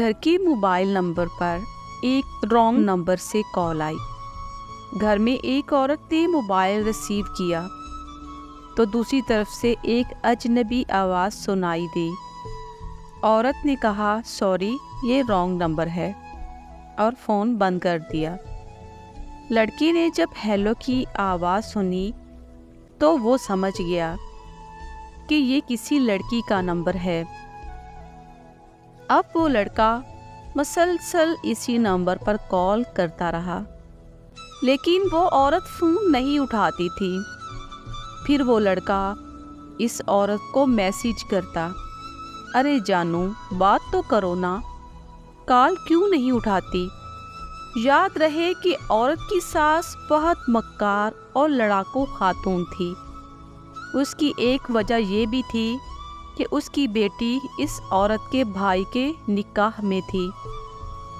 घर के mobile number पर एक रॉन्ग नंबर से कॉल आई। घर में एक औरत ने मोबाइल रिसीव किया तो दूसरी तरफ से एक अजनबी आवाज़ सुनाई दी। औरत ने कहा, सॉरी, ये रॉन्ग नंबर है, और फ़ोन बंद कर दिया। लड़की ने जब हेलो की आवाज़ सुनी तो वो समझ गया कि ये किसी लड़की का नंबर है। अब वो लड़का मुसलसल इसी नंबर पर कॉल करता रहा, लेकिन वो औरत फ़ोन नहीं उठाती थी। फिर वो लड़का इस औरत को मैसेज करता, अरे जानू, बात तो करो ना, कॉल क्यों नहीं उठाती। याद रहे कि औरत की सास बहुत मक्कार और लड़ाकू खातून थी। उसकी एक वजह ये भी थी कि उसकी बेटी इस औरत के भाई के निकाह में थी।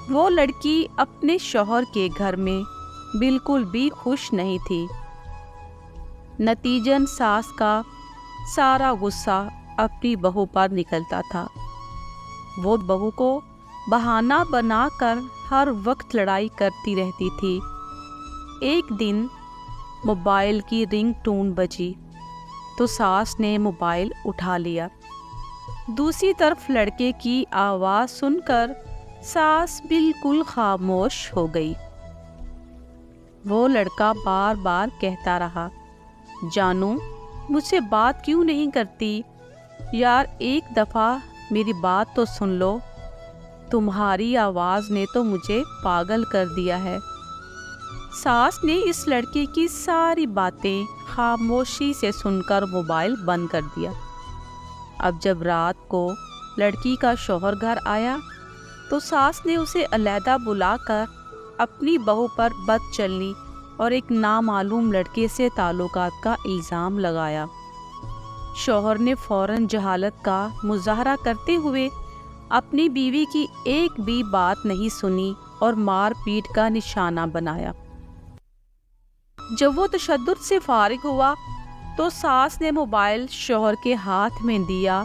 वो लड़की अपने शौहर के घर में बिल्कुल भी खुश नहीं थी। नतीजन सास का सारा गुस्सा अपनी बहू पर निकलता था। वो बहू को बहाना बनाकर हर वक्त लड़ाई करती रहती थी। एक दिन मोबाइल की रिंगटोन बजी तो सास ने मोबाइल उठा लिया। दूसरी तरफ लड़के की आवाज़ सुनकर सास बिल्कुल खामोश हो गई। वो लड़का बार बार कहता रहा, जानू, मुझसे बात क्यों नहीं करती यार, एक दफ़ा मेरी बात तो सुन लो, तुम्हारी आवाज़ ने तो मुझे पागल कर दिया है। सास ने इस लड़के की सारी बातें खामोशी से सुनकर मोबाइल बंद कर दिया। अब जब रात को लड़की का शौहर घर आया तो सास ने उसे अलहदा बुलाकर अपनी बहू पर बदचलनी और एक नामालूम लड़के से ताल्लुकात का इल्ज़ाम लगाया। शौहर ने फ़ौरन जहालत का मुज़ाहरा करते हुए अपनी बीवी की एक भी बात नहीं सुनी और मार पीट का निशाना बनाया। जब वो तशद्दुद से फारिग हुआ तो सास ने मोबाइल शौहर के हाथ में दिया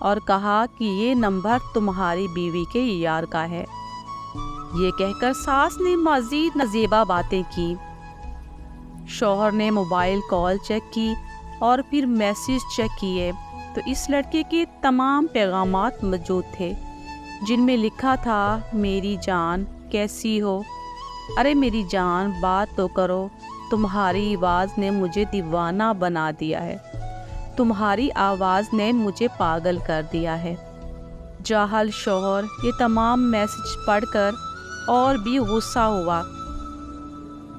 और कहा कि ये नंबर तुम्हारी बीवी के यार का है। ये कहकर सास ने मज़ीद नज़ेबा बातें की। शौहर ने मोबाइल कॉल चेक की और फिर मैसेज चेक किए तो इस लड़के के तमाम पैगामात मौजूद थे, जिनमें लिखा था, मेरी जान कैसी हो, अरे मेरी जान बात तो करो, तुम्हारी आवाज़ ने मुझे दीवाना बना दिया है, तुम्हारी आवाज़ ने मुझे पागल कर दिया है। जाहल शौहर ये तमाम मैसेज पढ़कर और भी गुस्सा हुआ।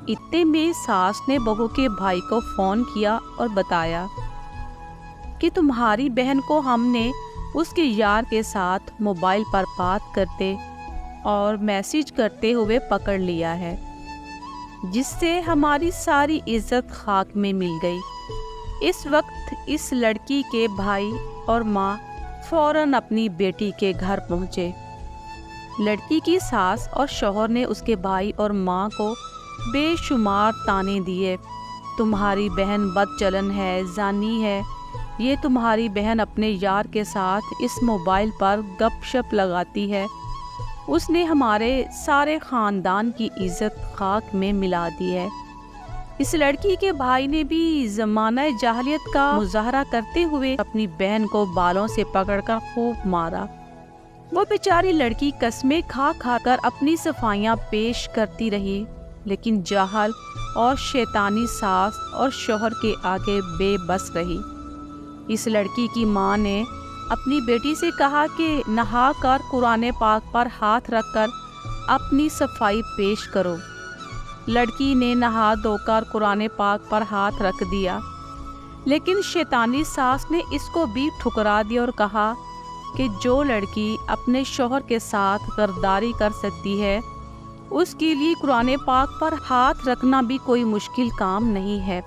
इतने में सास ने बहू के भाई को फ़ोन किया और बताया कि तुम्हारी बहन को हमने उसके यार के साथ मोबाइल पर बात करते और मैसेज करते हुए पकड़ लिया है, जिससे हमारी सारी इज्जत खाक में मिल गई। इस वक्त इस लड़की के भाई और माँ फ़ौरन अपनी बेटी के घर पहुँचे। लड़की की सास और शौहर ने उसके भाई और माँ को बेशुमार ताने दिए, तुम्हारी बहन बदचलन है, जानी है, ये तुम्हारी बहन अपने यार के साथ इस मोबाइल पर गपशप लगाती है, उसने हमारे सारे ख़ानदान की इज़्ज़त खाक में मिला दी है। इस लड़की के भाई ने भी ज़माना जाहलियत का मुज़ाहरा करते हुए अपनी बहन को बालों से पकड़कर खूब मारा। वो बेचारी लड़की कस्में खा खा कर अपनी सफाइयाँ पेश करती रही, लेकिन जाहल और शैतानी सास और शौहर के आगे बेबस रही। इस लड़की की माँ ने अपनी बेटी से कहा कि नहा कर कुरान पाक पर हाथ रखकर अपनी सफाई पेश करो। लड़की ने नहा धोकर कुरान पाक पर हाथ रख दिया, लेकिन शैतानी सास ने इसको भी ठुकरा दिया और कहा कि जो लड़की अपने शौहर के साथ गरदारी कर सकती है, उसके लिए कुरान पाक पर हाथ रखना भी कोई मुश्किल काम नहीं है।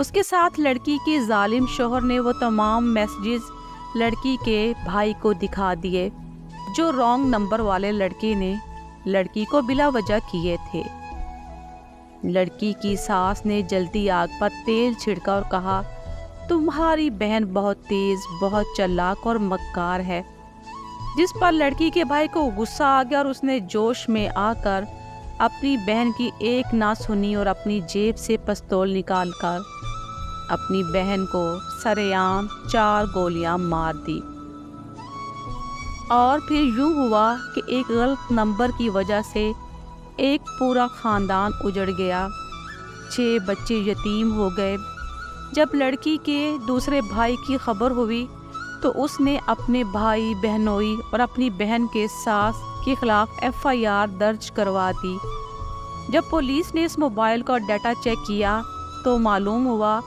उसके साथ लड़की के जालिम शौहर ने वो तमाम मैसेजेस लड़की के भाई को दिखा दिए जो रॉन्ग नंबर वाले लड़के ने लड़की को बिला वजह किए थे। लड़की की सास ने जलती आग पर तेल छिड़का और कहा, तुम्हारी बहन बहुत तेज, बहुत चालाक और मक्कार है। جس پر لڑکی کے بھائی کو غصہ آ گیا اور اس نے جوش میں آ کر اپنی بہن کی ایک نہ سنی اور اپنی جیب سے پستول نکال کر اپنی بہن کو سرعام 4 گولیاں مار دی۔ اور پھر یوں ہوا کہ ایک غلط نمبر کی وجہ سے ایک پورا خاندان اجڑ گیا، 6 بچے یتیم ہو گئے۔ جب لڑکی کے دوسرے بھائی کی خبر ہوئی تو اس نے اپنے بھائی بہنوئی اور اپنی بہن کے ساس کے خلاف FIR درج کروا دی۔ جب پولیس نے اس موبائل کا ڈیٹا چیک کیا تو معلوم ہوا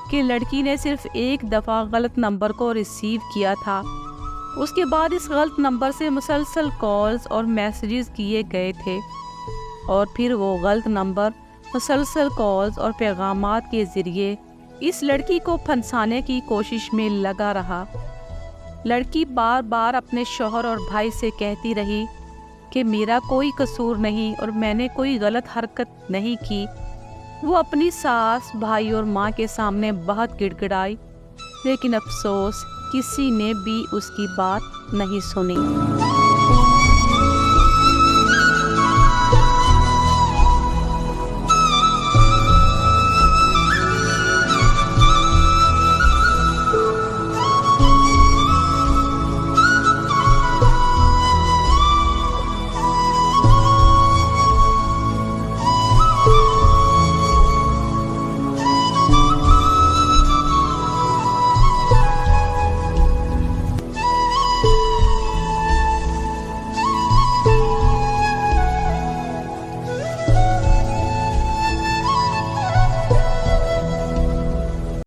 کہ لڑکی نے صرف ایک دفعہ غلط نمبر کو ریسیو کیا تھا۔ اس کے بعد اس غلط نمبر سے مسلسل کالز اور میسیجز کیے گئے تھے، اور پھر وہ غلط نمبر مسلسل کالز اور پیغامات کے ذریعے اس لڑکی کو پھنسانے کی کوشش میں لگا رہا۔ لڑکی بار بار اپنے شوہر اور بھائی سے کہتی رہی کہ میرا کوئی قصور نہیں اور میں نے کوئی غلط حرکت نہیں کی۔ وہ اپنی ساس، بھائی اور ماں کے سامنے بہت گڑ گڑائی، لیکن افسوس کسی نے بھی اس کی بات نہیں سنی۔